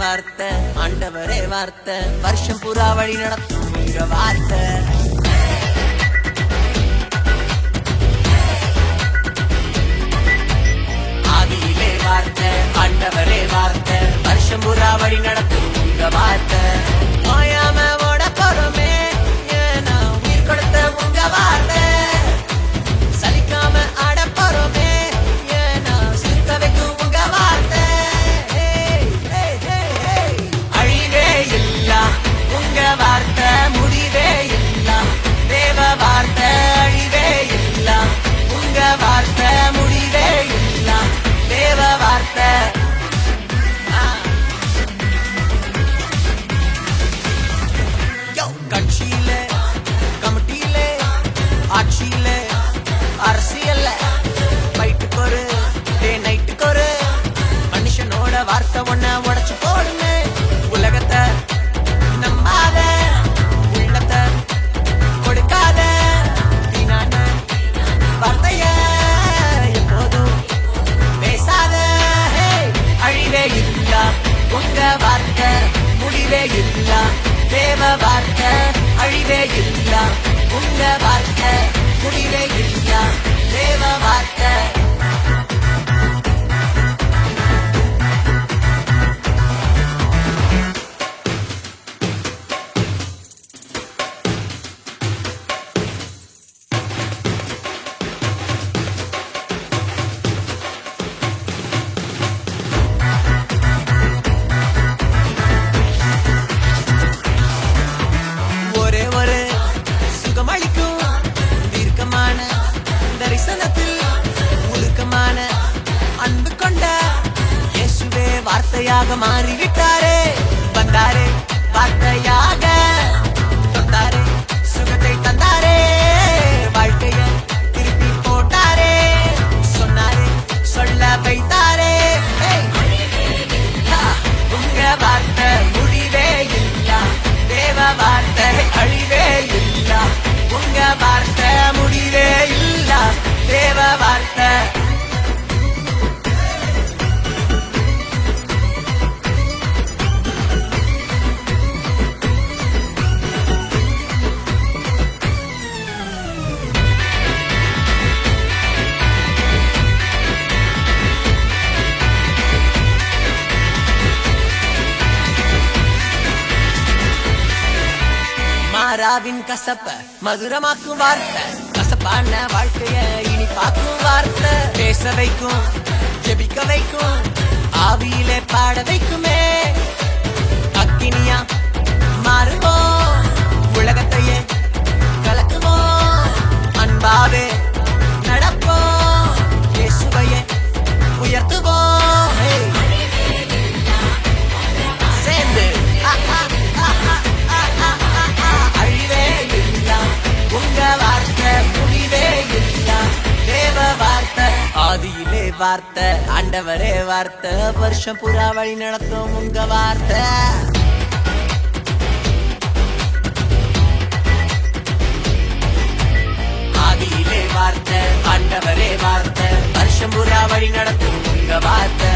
வார்த்தை ஆண்டவரே வார்த்தை வருஷம் புறா வழி நடத்தும் உங்க வார்த்தை ஆதியிலே வார்த்தை ஆண்டவரே வார்த்தை வருஷம் புறா வழி நடத்தும் உங்க வார்த்தை ஓயாம ஓட போறோமே ஏன்னா உயிர் கொடுத்த உங்க வார்த்தை சலிக்காம ஆட போறோமே ஏன்னா சிரிக்க வைக்கும் உங்க வார்த்தை அழிவே இல்ல உங்க வார்த்தை முடிவே இல்ல தேவ வார்த்தை அழிவே இல்ல உங்க வார்த்தை முடிவே இல்ல தேவ வார்த்தை கட்சியில கமிட்டியில ஆட்சியில அரசியல்ல ஃபைட்டுக்கு ஒரு டே நைட்டுக்கு ஒரு மனுஷனோட வார்த்தை ஒன்ன உடைச்சு போடுங்க உலகத்தை நம்பாத உள்ளத்தை கொடுக்காத வீணான வார்த்தைய எப்போதும் பேசாத அழிவே இல்ல உங்க வார்த்தை முடிவே இல்ல தேவ வார்த்தை அழிவே இல்ல உங்க வார்த்தை முடிவே இல்ல தேவ வார்த்தை ஒரே ஒரு சுகமளிக்கும் தீர்க்கமான தரிசனத்தில் முழுக்கமான அன்பு கொண்ட இயேசுவே வார்த்தையாக மாறிவிட்டாரே வந்தாரே வார்த்தையாக தொட்டாரே சுகத்தை தந்தாரே வாழ்க்கைய திருப்பி போட்டாரே சொன்னாரே சொல்ல வைத்தாரே உங்க வார்த்தை முடிவே இல்ல தேவ வார்த்தை அழிவே இல்ல உங்க வார்த்தை முடிவே இல்ல தேவ வார்த்தை மாறாவின் கசப்ப மதுரமாக்கும் வார்த்தை கசப்பான வாழ்க்கைய இனிப்பாக்கும் வார்த்தை பேச வைக்கும் ஜெபிக்க வைக்கும் ஆவியிலே பாட வைக்குமே அக்கினியா மாறுவோம் உலகத்தையே கலக்குவோம் அன்பாவே நடப்போம் இயேசுவையே உயர்த்துவோம் சேர்ந்து அழிவே இல்ல உங்க வார்த்தை முடிவே இல்ல தேவ வார்த்தை ஆதியிலே வார்த்தை ஆண்டவரே வார்த்தை வருஷம் புறா வழி நடத்தும் உங்க வார்த்தை ஆதியிலே வார்த்தை ஆண்டவரே வார்த்தை வருஷம் புறா வழி நடத்தும் உங்க வார்த்தை